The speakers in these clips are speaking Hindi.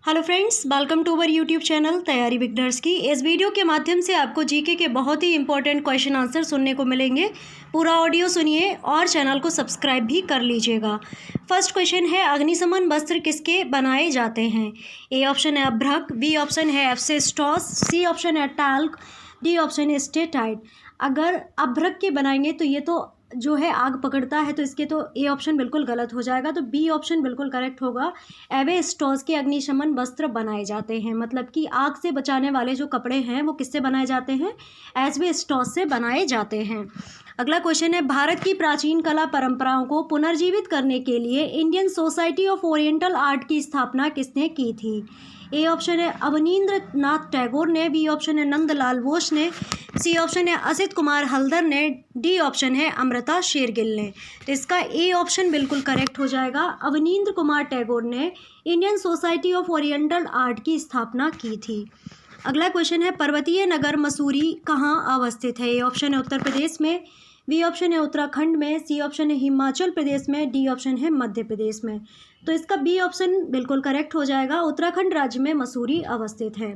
Hello friends, welcome to our YouTube channel तैयारी बिगनर्स की। इस वीडियो के माध्यम से आपको जीके के बहुत ही इंपॉर्टेंट क्वेश्चन आंसर सुनने को मिलेंगे। पूरा ऑडियो सुनिए और चैनल को सब्सक्राइब भी कर लीजिएगा। फर्स्ट क्वेश्चन है, अग्निशमन वस्त्र किसके बनाए जाते हैं? ए ऑप्शन है अभ्रक, बी ऑप्शन है एस्बेस्टॉस, सी ऑप्शन है टैल्क, डी ऑप्शन है स्टेटाइट। अगर अभ्रक के बनाएंगे तो ये तो जो है आग पकड़ता है, तो इसके तो ए ऑप्शन बिल्कुल गलत हो जाएगा, तो बी ऑप्शन बिल्कुल करेक्ट होगा। एस्बेस्टॉस के अग्निशमन वस्त्र बनाए जाते हैं, मतलब कि आग से बचाने वाले जो कपड़े हैं वो किससे बनाए जाते हैं? एस्बेस्टॉस से बनाए जाते हैं। अगला क्वेश्चन है, भारत की प्राचीन कला परंपराओं को पुनर्जीवित करने के लिए Indian society of oriental art की स्थापना किसने की थी? ए ऑप्शन है अवनींद्र नाथ टैगोर ने, बी ऑप्शन है नंदलाल बोस ने, सी ऑप्शन है असित कुमार हल्दर ने, डी ऑप्शन है अमृता शेरगिल ने। तो इसका ए ऑप्शन बिल्कुल करेक्ट हो जाएगा। अवनींद्र कुमार टैगोर ने Indian society of oriental art की स्थापना की थी। अगला क्वेश्चन है, पर्वतीय नगर मसूरी कहाँ अवस्थित है? ए ऑप्शन है उत्तर प्रदेश में, बी ऑप्शन है उत्तराखंड में, सी ऑप्शन है हिमाचल प्रदेश में, डी ऑप्शन है मध्य प्रदेश में। तो इसका बी ऑप्शन बिल्कुल करेक्ट हो जाएगा, उत्तराखंड राज्य में मसूरी अवस्थित है।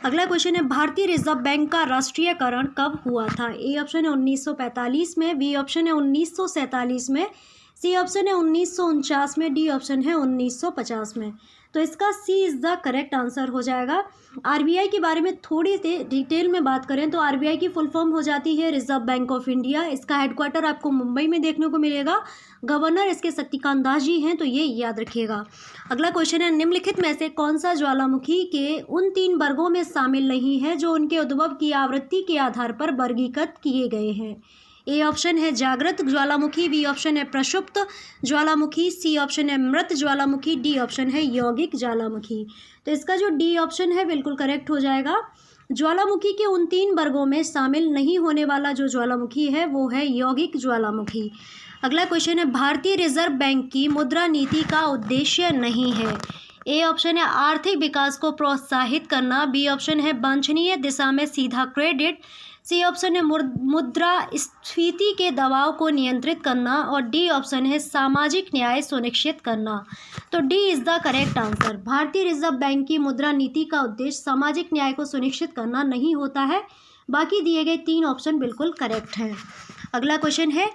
अगला क्वेश्चन है, भारतीय रिजर्व बैंक का राष्ट्रीयकरण कब हुआ था? ए ऑप्शन है 1945 में, बी ऑप्शन है 1947 में, सी ऑप्शन है 1949 में, डी ऑप्शन है 1950 में। तो इसका सी इज़ द करेक्ट आंसर हो जाएगा। आरबीआई के बारे में थोड़ी सी डिटेल में बात करें तो आरबीआई की फुल फॉर्म हो जाती है रिजर्व बैंक ऑफ इंडिया। इसका हेडक्वार्टर आपको मुंबई में देखने को मिलेगा। गवर्नर इसके शक्तिकांत दास जी हैं, तो ये याद रखिएगा। अगला क्वेश्चन है, निम्नलिखित में से कौन सा ज्वालामुखी के उन 3 वर्गों में शामिल नहीं है जो उनके उद्भव की आवृत्ति के आधार पर वर्गीकृत किए गए हैं? ए ऑप्शन है जागृत ज्वालामुखी, बी ऑप्शन है प्रक्षुब्ध ज्वालामुखी, सी ऑप्शन है मृत ज्वालामुखी, डी ऑप्शन है यौगिक ज्वालामुखी। तो इसका जो डी ऑप्शन है बिल्कुल करेक्ट हो जाएगा। ज्वालामुखी के उन 3 वर्गों में शामिल नहीं होने वाला जो ज्वालामुखी है वो है यौगिक ज्वालामुखी। अगला क्वेश्चन है, भारतीय रिजर्व बैंक की मुद्रा नीति का उद्देश्य नहीं है? ए ऑप्शन है आर्थिक विकास को प्रोत्साहित करना, बी ऑप्शन है वांछनीय दिशा में सीधा क्रेडिट, सी ऑप्शन है मुद्रा स्फीति के दबाव को नियंत्रित करना, और डी ऑप्शन है सामाजिक न्याय सुनिश्चित करना। तो D is the correct answer. भारतीय रिजर्व बैंक की मुद्रा नीति का उद्देश्य सामाजिक न्याय को सुनिश्चित करना नहीं होता है। बाकी दिए गए 3 ऑप्शन बिल्कुल करेक्ट हैं। अगला क्वेश्चन है,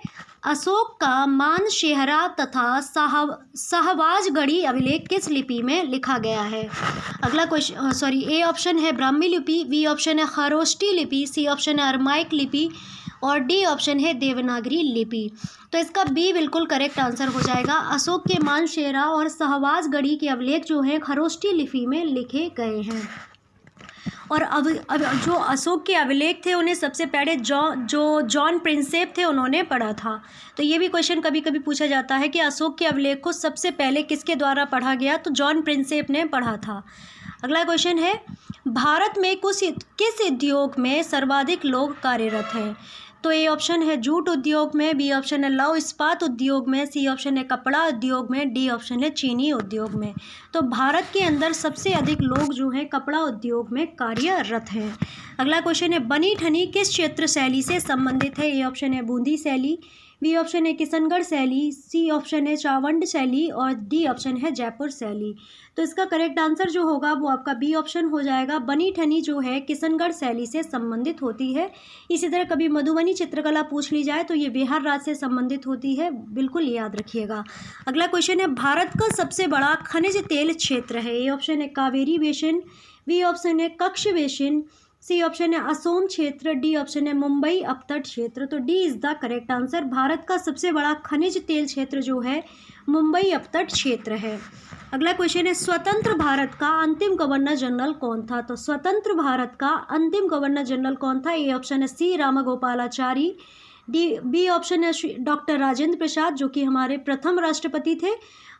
अशोक का मानशेहरा तथा सहवाजगढ़ी अभिलेख किस लिपि में लिखा गया है? अगला क्वेश्चन ए ऑप्शन है ब्राह्मी लिपि, बी ऑप्शन है खरोष्टी लिपि, सी ऑप्शन है अरमाइक लिपि, और डी ऑप्शन है देवनागरी लिपि। तो इसका बी बिल्कुल करेक्ट आंसर हो जाएगा। अशोक के मानशेहरा और सहवाजगढ़ी के अभिलेख जो हैं खरोष्टी लिपि में लिखे गए हैं। और अब जो अशोक के अभिलेख थे उन्हें सबसे पहले जॉन प्रिंसेप थे उन्होंने पढ़ा था। तो ये भी क्वेश्चन कभी कभी पूछा जाता है कि अशोक के अभिलेख को सबसे पहले किसके द्वारा पढ़ा गया? तो जॉन प्रिंसेप ने पढ़ा था। अगला क्वेश्चन है, भारत में किस उद्योग में सर्वाधिक लोग कार्यरत हैं? तो ए ऑप्शन है जूट उद्योग में, बी ऑप्शन है लौह इस्पात उद्योग में, सी ऑप्शन है कपड़ा उद्योग में, डी ऑप्शन है चीनी उद्योग में। तो भारत के अंदर सबसे अधिक लोग जो हैं कपड़ा उद्योग में कार्यरत हैं। अगला क्वेश्चन है, बनी ठनी किस क्षेत्र शैली से संबंधित है? ए ऑप्शन है बूंदी शैली, बी ऑप्शन है किशनगढ़ शैली, सी ऑप्शन है चावंड शैली, और डी ऑप्शन है जयपुर शैली। तो इसका करेक्ट आंसर जो होगा वो आपका बी ऑप्शन हो जाएगा। बनी ठनी जो है किशनगढ़ शैली से संबंधित होती है। इसी तरह कभी मधुबनी चित्रकला पूछ ली जाए तो ये बिहार राज्य से संबंधित होती है, बिल्कुल याद रखिएगा। अगला क्वेश्चन है, भारत का सबसे बड़ा खनिज तेल क्षेत्र है? ए ऑप्शन है कावेरी बेसिन, बी ऑप्शन है कच्छ बेसिन, सी ऑप्शन है असोम क्षेत्र, डी ऑप्शन है मुंबई अपतट क्षेत्र। तो D is the correct answer. Bharat का सबसे बड़ा खनिज तेल क्षेत्र जो है मुंबई अपतट क्षेत्र है। अगला क्वेश्चन है, स्वतंत्र भारत का अंतिम गवर्नर जनरल कौन था? तो स्वतंत्र भारत का अंतिम गवर्नर जनरल कौन था? ए ऑप्शन है सी रामगोपालाचारी, बी ऑप्शन है डॉक्टर राजेंद्र प्रसाद जो कि हमारे प्रथम राष्ट्रपति थे,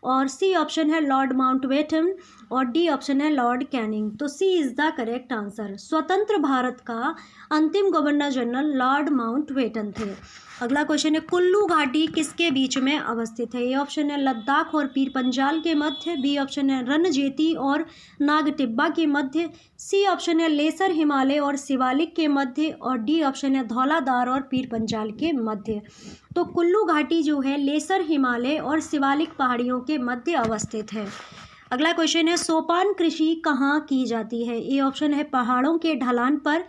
और सी ऑप्शन है लॉर्ड माउंटबेटन, और डी ऑप्शन है लॉर्ड कैनिंग। तो C is the correct answer. स्वतंत्र भारत का अंतिम गवर्नर जनरल लॉर्ड माउंटबेटन थे। अगला क्वेश्चन है, कुल्लू घाटी किसके बीच में अवस्थित है? ए ऑप्शन है लद्दाख और पीर पंजाल के मध्य, बी ऑप्शन है रनजेती और नागटिब्बा के मध्य, सी ऑप्शन है लेसर हिमालय और शिवालिक के मध्य, और डी ऑप्शन है धौलाधार और पीर पंजाल के मध्य। तो कुल्लू घाटी जो है लेसर हिमालय और शिवालिक पहाड़ियों के मध्य अवस्थित है। अगला क्वेश्चन है सोपान कृषि कहाँ की जाती है? ए ऑप्शन है पहाड़ों के ढलान पर,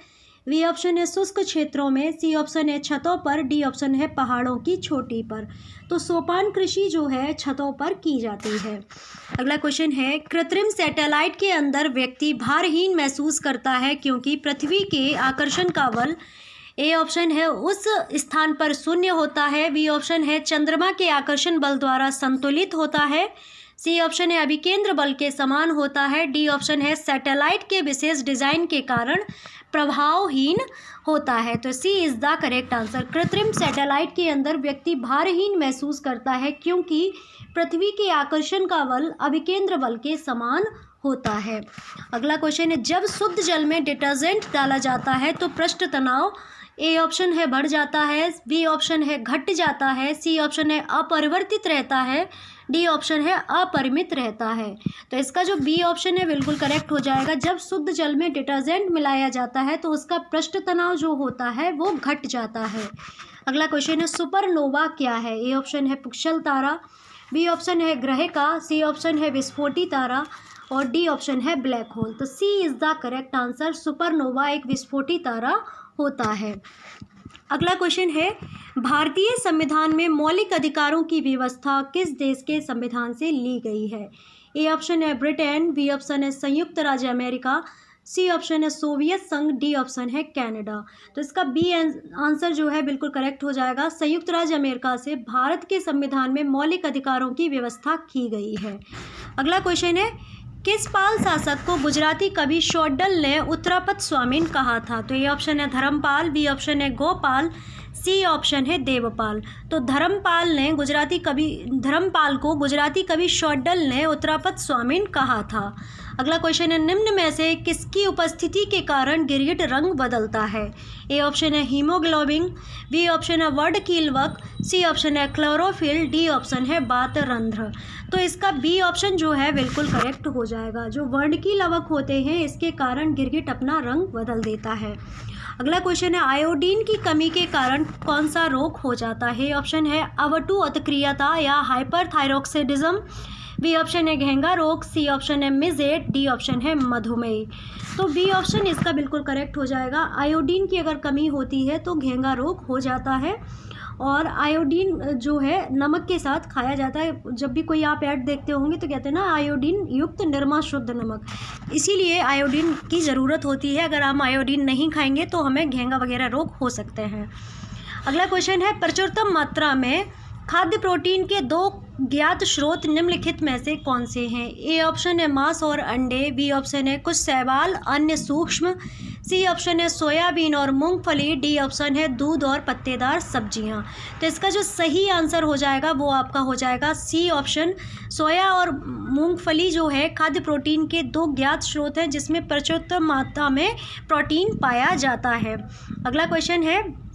बी ऑप्शन है शुष्क क्षेत्रों में, सी ऑप्शन है छतों पर, डी ऑप्शन है पहाड़ों की चोटी पर। तो सोपान कृषि जो है छतों पर की जाती है। अगला क्वेश्चन है कृत्रिम सैटेलाइट के अंदर व्यक्ति भारहीन महसूस करता है क्योंकि पृथ्वी के आकर्षण का बल ए ऑप्शन है उस स्थान पर शून्य होता है, बी ऑप्शन है चंद्रमा के आकर्षण बल द्वारा संतुलित होता है, सी ऑप्शन है अभिकेंद्र बल के समान होता है, डी ऑप्शन है सैटेलाइट के विशेष डिजाइन के कारण प्रभावहीन होता है। तो C is the correct answer. कृत्रिम सैटेलाइट के अंदर व्यक्ति भारहीन महसूस करता है क्योंकि पृथ्वी के आकर्षण का बल अभिकेंद्र बल के समान होता है। अगला क्वेश्चन है जब शुद्ध जल में डिटर्जेंट डाला जाता है तो पृष्ठ तनाव ए ऑप्शन है बढ़ जाता है, बी ऑप्शन है घट जाता है, सी ऑप्शन है अपरिवर्तित रहता है, डी ऑप्शन है अपरिमित रहता है। तो इसका जो बी ऑप्शन है बिल्कुल करेक्ट हो जाएगा। जब शुद्ध जल में डिटर्जेंट मिलाया जाता है तो उसका पृष्ठ तनाव जो होता है वो घट जाता है। अगला क्वेश्चन है सुपरनोवा क्या है? ए ऑप्शन है पुंगल तारा, बी ऑप्शन है ग्रहिका, सी ऑप्शन है विस्फोटी तारा और डी ऑप्शन है ब्लैक होल। तो C is the correct answer. Supernova एक विस्फोटी तारा होता है। अगला क्वेश्चन है भारतीय संविधान में मौलिक अधिकारों की व्यवस्था किस देश के संविधान से ली गई है? ए ऑप्शन है ब्रिटेन, बी ऑप्शन है संयुक्त राज्य अमेरिका, सी ऑप्शन है सोवियत संघ, डी ऑप्शन है कनाडा। तो इसका बी आंसर जो है बिल्कुल करेक्ट हो जाएगा। संयुक्त राज्य अमेरिका से भारत के संविधान में मौलिक अधिकारों की व्यवस्था की गई है। अगला क्वेश्चन है किस पाल शासक को गुजराती कवि शौडल ने उत्तरापद स्वामीन कहा था? तो ये ऑप्शन है धर्मपाल, बी ऑप्शन है गोपाल, सी ऑप्शन है देवपाल। तो धर्मपाल को गुजराती कवि शौडल ने उत्तरापद स्वामीन कहा था। अगला क्वेश्चन है निम्न में से किसकी उपस्थिति के कारण गिरगिट रंग बदलता है? ए ऑप्शन है हीमोग्लोबिन, बी ऑप्शन है वर्डकीलवक, सी ऑप्शन है क्लोरोफिल, डी ऑप्शन है बातरंध्र। तो इसका बी ऑप्शन जो है बिल्कुल करेक्ट हो जाएगा। जो वर्डकीलवक होते हैं इसके कारण गिरगिट अपना रंग बदल देता है। अगला क्वेश्चन है आयोडीन की कमी के कारण कौन सा रोग हो जाता है? ऑप्शन है अवटु अतक्रियता या हाइपरथायरॉक्सिडिज्म, बी ऑप्शन है घेंगा रोग, सी ऑप्शन है मिजेट, डी ऑप्शन है मधुमेह। तो बी ऑप्शन इसका बिल्कुल करेक्ट हो जाएगा। आयोडीन की अगर कमी होती है तो घेंगा रोग हो जाता है। और आयोडीन जो है नमक के साथ खाया जाता है। जब भी कोई आप ऐड देखते होंगे तो कहते हैं ना आयोडीन युक्त निरमा शुद्ध नमक, इसीलिए आयोडीन की ज़रूरत होती है। अगर हम आयोडीन नहीं खाएंगे तो हमें घेंगा वगैरह रोग हो सकते हैं। अगला क्वेश्चन है प्रचुरतम मात्रा में खाद्य प्रोटीन के दो ज्ञात स्रोत निम्नलिखित में से कौन से हैं? ए ऑप्शन है मांस और अंडे, बी ऑप्शन है कुछ शैवाल अन्य सूक्ष्म, सी ऑप्शन है सोयाबीन और मूंगफली, डी ऑप्शन है दूध और पत्तेदार सब्जियां। तो इसका जो सही आंसर हो जाएगा वो आपका हो जाएगा सी ऑप्शन। सोया और मूंगफली जो है खाद्य प्रोटीन के दो ज्ञात स्रोत हैं जिसमें प्रचुर मात्रा में प्रोटीन पाया जाता है। अगला क्वेश्चन है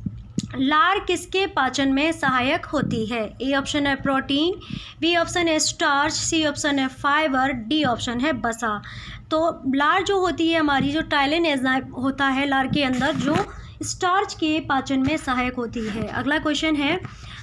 लार किसके पाचन में सहायक होती है? ए ऑप्शन है प्रोटीन, बी ऑप्शन है स्टार्च, सी ऑप्शन है फाइबर, डी ऑप्शन है वसा। तो लार जो होती है हमारी जो टाइलिन एंजाइम होता है लार के अंदर जो स्टार्च के पाचन में सहायक होती है। अगला क्वेश्चन है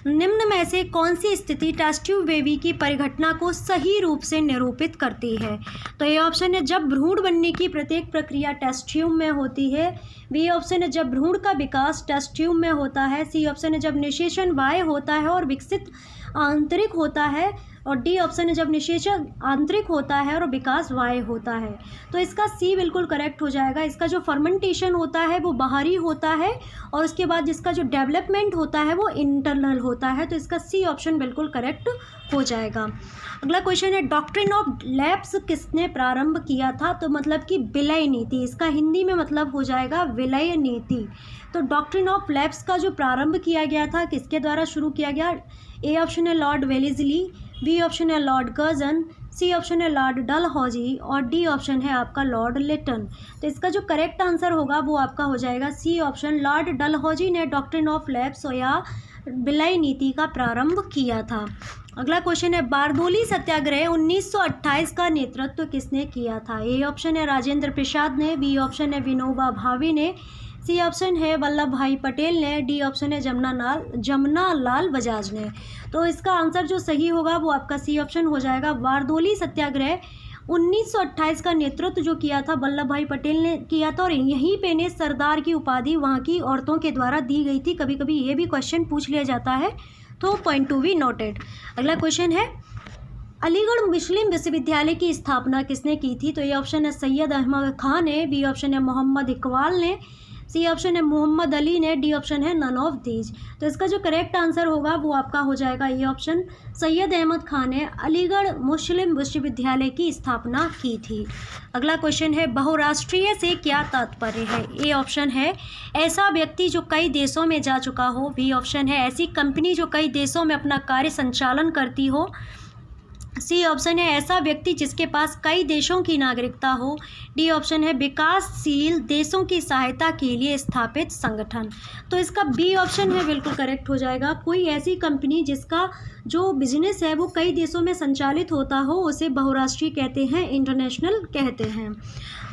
निम्न में से कौन सी स्थिति टेस्ट ट्यूब बेबी की परिघटना को सही रूप से निरूपित करती है? तो ये ऑप्शन है जब भ्रूण बनने की प्रत्येक प्रक्रिया टेस्ट ट्यूब में होती है, बी ऑप्शन है जब भ्रूण का विकास टेस्ट ट्यूब में होता है, सी ऑप्शन है जब निषेचन बाह्य होता है और विकसित आंतरिक होता है, और डी ऑप्शन है जब निषेचन आंतरिक होता है और विकास बाह्य होता है। तो इसका सी बिल्कुल करेक्ट हो जाएगा। इसका जो फर्मेंटेशन होता है वो बाहरी होता है और उसके बाद जिसका जो डेवलपमेंट होता है वो इंटरनल होता है। तो इसका सी ऑप्शन बिल्कुल करेक्ट हो जाएगा। अगला क्वेश्चन है डॉक्ट्रिन ऑफ लैप्स किसने प्रारंभ किया था? तो मतलब कि विलय नीति, इसका हिंदी में मतलब हो जाएगा विलय नीति। तो डॉक्ट्रिन ऑफ लैप्स का जो प्रारंभ किया गया था किसके द्वारा शुरू किया गया? ए ऑप्शन है लॉर्ड वेलेस्ली, बी ऑप्शन है लॉर्ड कर्जन, सी ऑप्शन है लॉर्ड डलहौजी और डी ऑप्शन है आपका लॉर्ड लिटन। तो इसका जो करेक्ट आंसर होगा वो आपका हो जाएगा सी ऑप्शन। लॉर्ड डलहौजी ने डॉक्ट्रिन ऑफ लैप्स या विलय नीति का प्रारंभ किया था। अगला क्वेश्चन है बारदोली सत्याग्रह 1928 का नेतृत्व किसने किया था? ए ऑप्शन है राजेंद्र प्रसाद ने, बी ऑप्शन है विनोबा भावे ने, सी ऑप्शन है वल्लभ भाई पटेल ने, डी ऑप्शन है जमुना लाल बजाज ने। तो इसका आंसर जो सही होगा वो आपका सी ऑप्शन हो जाएगा। बारदोली सत्याग्रह 1928 का नेतृत्व जो किया था वल्लभ भाई पटेल ने किया था और यहीं पे ने सरदार की उपाधि वहाँ की औरतों के द्वारा दी गई थी। कभी कभी ये भी क्वेश्चन पूछ लिया जाता है, तो पॉइंट टू बी नोटेड। अगला क्वेश्चन है, अलीगढ़ मुस्लिम विश्वविद्यालय की स्थापना किसने की थी? तो ये ऑप्शन है सैयद अहमद खान ने, बी ऑप्शन है मोहम्मद इकबाल ने, सी ऑप्शन है मोहम्मद अली ने, डी ऑप्शन है नन ऑफ दीज। तो इसका जो करेक्ट आंसर होगा वो आपका हो जाएगा ये ऑप्शन, सैयद अहमद खान ने अलीगढ़ मुस्लिम विश्वविद्यालय की स्थापना की थी। अगला क्वेश्चन है, बहुराष्ट्रीय से क्या तात्पर्य है? ए ऑप्शन है ऐसा व्यक्ति जो कई देशों में जा चुका हो, बी ऑप्शन है ऐसी कंपनी जो कई देशों में अपना कार्य संचालन करती हो, सी ऑप्शन है ऐसा व्यक्ति जिसके पास कई देशों की नागरिकता हो, डी ऑप्शन है विकासशील देशों की सहायता के लिए स्थापित संगठन। तो इसका बी ऑप्शन है बिल्कुल करेक्ट हो जाएगा। कोई ऐसी कंपनी जिसका जो बिजनेस है वो कई देशों में संचालित होता हो उसे बहुराष्ट्रीय कहते हैं, इंटरनेशनल कहते हैं।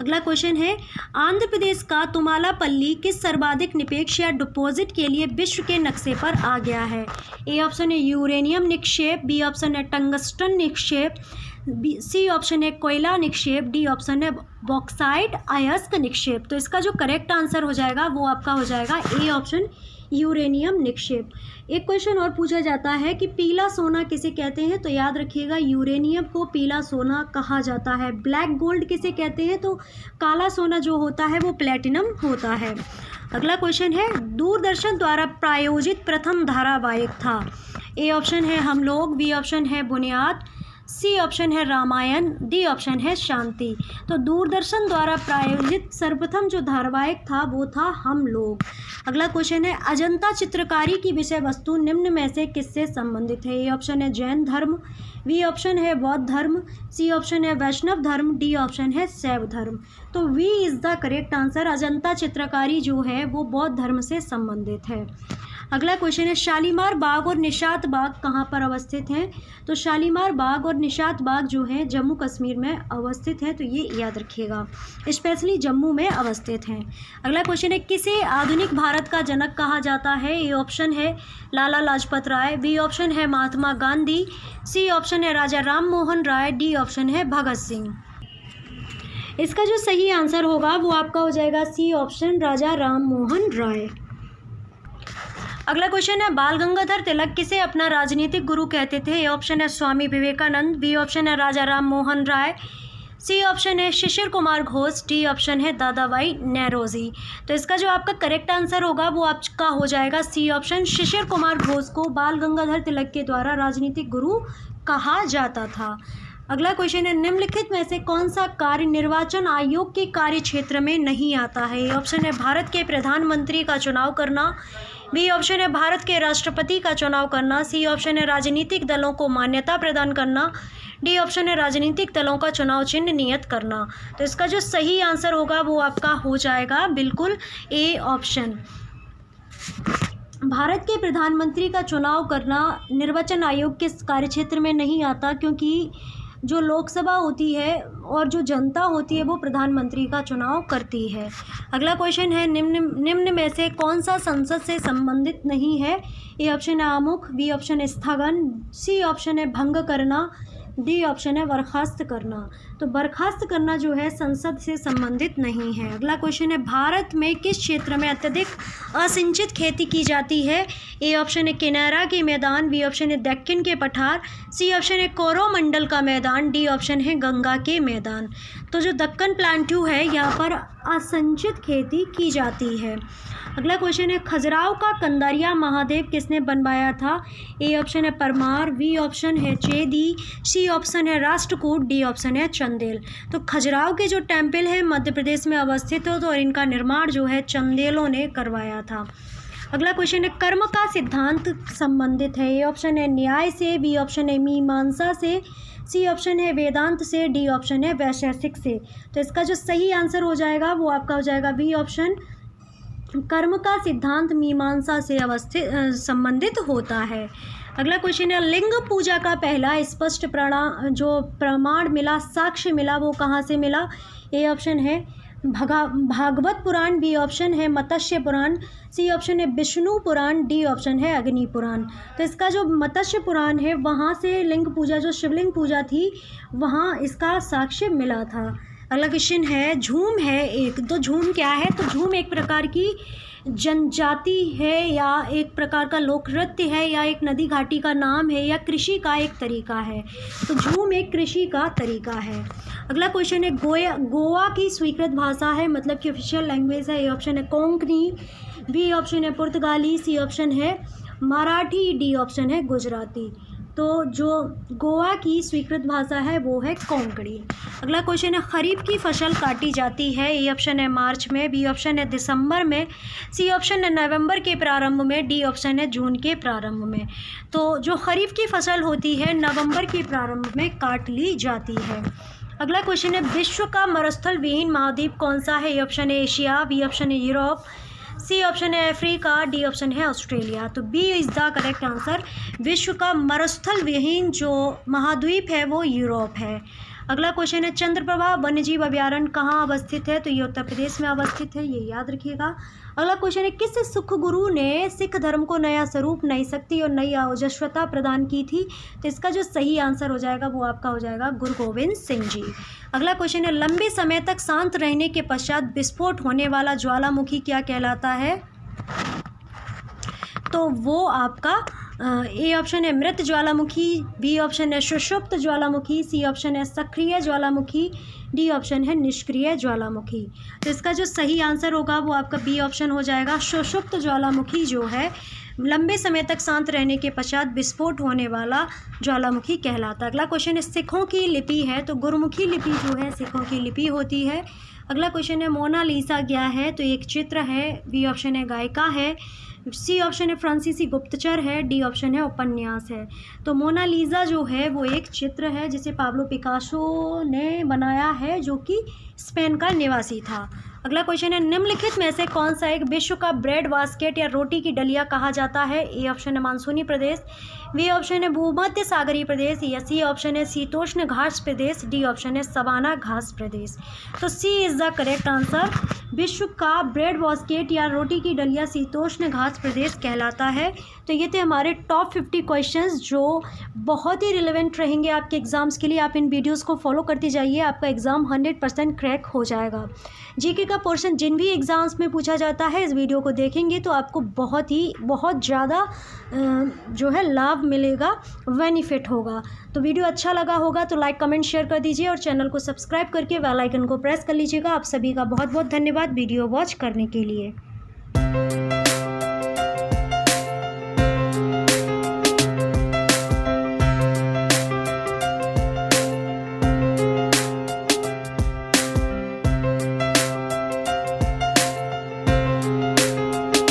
अगला क्वेश्चन है, आंध्र प्रदेश का तुमालापल्ली किस सर्वाधिक निक्षेप या डिपॉजिट के लिए विश्व के नक्शे पर आ गया है? ए ऑप्शन है यूरेनियम निक्षेप, बी ऑप्शन है टंगस्टन निक्षेप, सी ऑप्शन है कोयला निक्षेप, डी ऑप्शन है बॉक्साइट अयस्क निक्षेप। तो इसका जो करेक्ट आंसर हो जाएगा वो आपका हो जाएगा ए ऑप्शन, यूरेनियम निक्षेप। एक क्वेश्चन और पूछा जाता है कि पीला सोना किसे कहते हैं? तो याद रखिएगा यूरेनियम को पीला सोना कहा जाता है। ब्लैक गोल्ड किसे कहते हैं? तो काला सोना जो होता है वो प्लेटिनम होता है। अगला क्वेश्चन है, दूरदर्शन द्वारा प्रायोजित प्रथम धारावाहिक था? ए ऑप्शन है हम लोग, बी ऑप्शन है बुनियाद, सी ऑप्शन है रामायण, डी ऑप्शन है शांति। तो दूरदर्शन द्वारा प्रायोजित सर्वप्रथम जो धारावाहिक था वो था हम लोग। अगला क्वेश्चन है, अजंता चित्रकारी की विषय वस्तु निम्न में से किससे संबंधित है? ए ऑप्शन है जैन धर्म, बी ऑप्शन है बौद्ध धर्म, सी ऑप्शन है वैष्णव धर्म, डी ऑप्शन है शैव धर्म। तो B is the correct answer. Ajanta चित्रकारी जो है वो बौद्ध धर्म से संबंधित है। अगला क्वेश्चन है, शालीमार बाग और निशात बाग कहाँ पर अवस्थित हैं? तो शालीमार बाग और निशात बाग जो है जम्मू कश्मीर में अवस्थित है, तो ये याद रखिएगा, स्पेशली जम्मू में अवस्थित हैं। अगला क्वेश्चन है, किसे आधुनिक भारत का जनक कहा जाता है? ए ऑप्शन है लाला लाजपत राय, बी ऑप्शन है महात्मा गांधी, सी ऑप्शन है राजा राम मोहन राय, डी ऑप्शन है भगत सिंह। इसका जो सही आंसर होगा वो आपका हो जाएगा सी ऑप्शन, राजा राम मोहन राय। अगला क्वेश्चन है, बाल गंगाधर तिलक किसे अपना राजनीतिक गुरु कहते थे? ए ऑप्शन है स्वामी विवेकानंद, बी ऑप्शन है राजा राम मोहन राय, सी ऑप्शन है शिशिर कुमार घोष, डी ऑप्शन है दादा भाई नौरोजी। तो इसका जो आपका करेक्ट आंसर होगा वो आपका हो जाएगा सी ऑप्शन, शिशिर कुमार घोष को बाल गंगाधर तिलक के द्वारा राजनीतिक गुरु कहा जाता था। अगला क्वेश्चन है, निम्नलिखित में से कौन सा कार्य निर्वाचन आयोग के कार्य क्षेत्र में नहीं आता है? ए ऑप्शन है भारत के प्रधानमंत्री का चुनाव करना, बी ऑप्शन है भारत के राष्ट्रपति का चुनाव करना, सी ऑप्शन है राजनीतिक दलों को मान्यता प्रदान करना, डी ऑप्शन है राजनीतिक दलों का चुनाव चिन्ह नियत करना। तो इसका जो सही आंसर होगा वो आपका हो जाएगा बिल्कुल ए ऑप्शन। भारत के प्रधानमंत्री का चुनाव करना निर्वाचन आयोग के कार्यक्षेत्र में नहीं आता, क्योंकि जो लोकसभा होती है और जो जनता होती है वो प्रधानमंत्री का चुनाव करती है। अगला क्वेश्चन है, निम्न में से कौन सा संसद से संबंधित नहीं है? ए ऑप्शन है आमुख, बी ऑप्शन है स्थगन, सी ऑप्शन है भंग करना, डी ऑप्शन है बर्खास्त करना। तो बर्खास्त करना जो है संसद से संबंधित नहीं है। अगला क्वेश्चन है, भारत में किस क्षेत्र में अत्यधिक असिंचित खेती की जाती है? ए ऑप्शन है किनारा के मैदान, बी ऑप्शन है दक्कन के पठार, सी ऑप्शन है कोरोमंडल का मैदान, डी ऑप्शन है गंगा के मैदान। तो जो दक्कन प्लांट्यू है यहाँ पर असिंचित खेती की जाती है। अगला क्वेश्चन है, खजुराहो का कंदारिया महादेव किसने बनवाया था? ए ऑप्शन है परमार, बी ऑप्शन है चेदी, सी ऑप्शन है राष्ट्रकूट, डी ऑप्शन है चंदेल। तो खजुराहो के जो टेम्पल है मध्य प्रदेश में अवस्थित हो, तो इनका निर्माण जो है चंदेलों ने करवाया था। अगला क्वेश्चन है, कर्म का सिद्धांत संबंधित है? ए ऑप्शन है न्याय से, बी ऑप्शन है मीमांसा से, सी ऑप्शन है वेदांत से, डी ऑप्शन है वैशेषिक से। तो इसका जो सही आंसर हो जाएगा वो आपका हो जाएगा बी ऑप्शन, कर्म का सिद्धांत मीमांसा से संबंधित होता है। अगला क्वेश्चन है, लिंग पूजा का पहला स्पष्ट प्रमाण मिला, साक्ष्य मिला, वो कहाँ से मिला? ए ऑप्शन है भागवत पुराण, बी ऑप्शन है मत्स्य पुराण, सी ऑप्शन है विष्णु पुराण, डी ऑप्शन है अग्नि पुराण। तो इसका जो मत्स्य पुराण है वहाँ से लिंग पूजा, जो शिवलिंग पूजा थी, वहाँ इसका साक्ष्य मिला था। अगला क्वेश्चन है, झूम है एक, तो झूम क्या है? तो झूम एक प्रकार की जनजाति है या एक प्रकार का लोक नृत्य है या एक नदी घाटी का नाम है या कृषि का एक तरीका है? तो झूम एक कृषि का तरीका है। अगला क्वेश्चन है, गोवा की स्वीकृत भाषा है, मतलब कि ऑफिशियल लैंग्वेज है। ए ऑप्शन है कोंकणी, बी ऑप्शन है पुर्तगाली, सी ऑप्शन है मराठी, डी ऑप्शन है गुजराती। तो जो गोवा की स्वीकृत भाषा है वो है कोंकणी। अगला क्वेश्चन है, खरीफ की फसल काटी जाती है। ए ऑप्शन है मार्च में, बी ऑप्शन है दिसंबर में, सी ऑप्शन है नवंबर के प्रारंभ में, डी ऑप्शन है जून के प्रारंभ में। तो जो खरीफ की फसल होती है नवंबर के प्रारंभ में काट ली जाती है। अगला क्वेश्चन है, विश्व का मरुस्थल विहीन महाद्वीप कौन सा है? ए ऑप्शन है एशिया, बी ऑप्शन है यूरोप, सी ऑप्शन है अफ्रीका, डी ऑप्शन है ऑस्ट्रेलिया। तो B is the correct answer. विश्व का मरुस्थल विहीन जो महाद्वीप है वो यूरोप है। अगला क्वेश्चन है, चंद्रप्रभा वन्यजीव अभयारण्य कहाँ अवस्थित है? तो ये उत्तर प्रदेश में अवस्थित है, ये याद रखिएगा। अगला क्वेश्चन है, किस सिख गुरु ने सिख धर्म को नया स्वरूप, नई शक्ति और नई ओजस्वता प्रदान की थी? तो इसका जो सही आंसर हो जाएगा वो आपका हो जाएगा गुरु गोविंद सिंह जी। अगला क्वेश्चन है, लंबे समय तक शांत रहने के पश्चात विस्फोट होने वाला ज्वालामुखी क्या कहलाता है? तो वो आपका ए ऑप्शन है मृत ज्वालामुखी, बी ऑप्शन है सुषुप्त ज्वालामुखी, सी ऑप्शन है सक्रिय ज्वालामुखी, डी ऑप्शन है निष्क्रिय ज्वालामुखी। तो इसका जो सही आंसर होगा वो आपका बी ऑप्शन हो जाएगा। सुषुप्त ज्वालामुखी जो है लंबे समय तक शांत रहने के पश्चात विस्फोट होने वाला ज्वालामुखी कहलाता है। अगला क्वेश्चन है, सिखों की लिपि है, तो गुरुमुखी लिपि जो है सिखों की लिपि होती है। अगला क्वेश्चन है, मोनालिसा क्या है? तो एक चित्र है, बी ऑप्शन है गायिका है, सी ऑप्शन है फ्रांसीसी गुप्तचर है, डी ऑप्शन है उपन्यास है। तो मोनालिसा जो है वो एक चित्र है जिसे पाब्लो पिकासो ने बनाया है, जो कि स्पेन का निवासी था। अगला क्वेश्चन है, निम्नलिखित में से कौन सा एक विश्व का ब्रेड बास्केट या रोटी की डलिया कहा जाता है? ए ऑप्शन है मानसूनी प्रदेश, बी ऑप्शन है भूमध्य सागरीय प्रदेश, या सी ऑप्शन है शीतोष्ण घास प्रदेश, डी ऑप्शन है सवाना घास प्रदेश। तो C is the correct answer. विश्व का ब्रेड बास्केट या रोटी की डलिया शीतोष्ण घास प्रदेश कहलाता है। तो ये थे हमारे टॉप 50 क्वेश्चंस जो बहुत ही रिलेवेंट रहेंगे आपके एग्ज़ाम्स के लिए। आप इन वीडियोस को फॉलो करते जाइए, आपका एग्ज़ाम 100% क्रैक हो जाएगा। जीके का पोर्शन जिन भी एग्ज़ाम्स में पूछा जाता है इस वीडियो को देखेंगे तो आपको बहुत ज़्यादा जो है लाभ मिलेगा, बेनिफिट होगा। तो वीडियो अच्छा लगा होगा तो लाइक कमेंट शेयर कर दीजिए और चैनल को सब्सक्राइब करके बेल आइकन को प्रेस कर लीजिएगा। आप सभी का बहुत बहुत धन्यवाद वीडियो वॉच करने के लिए।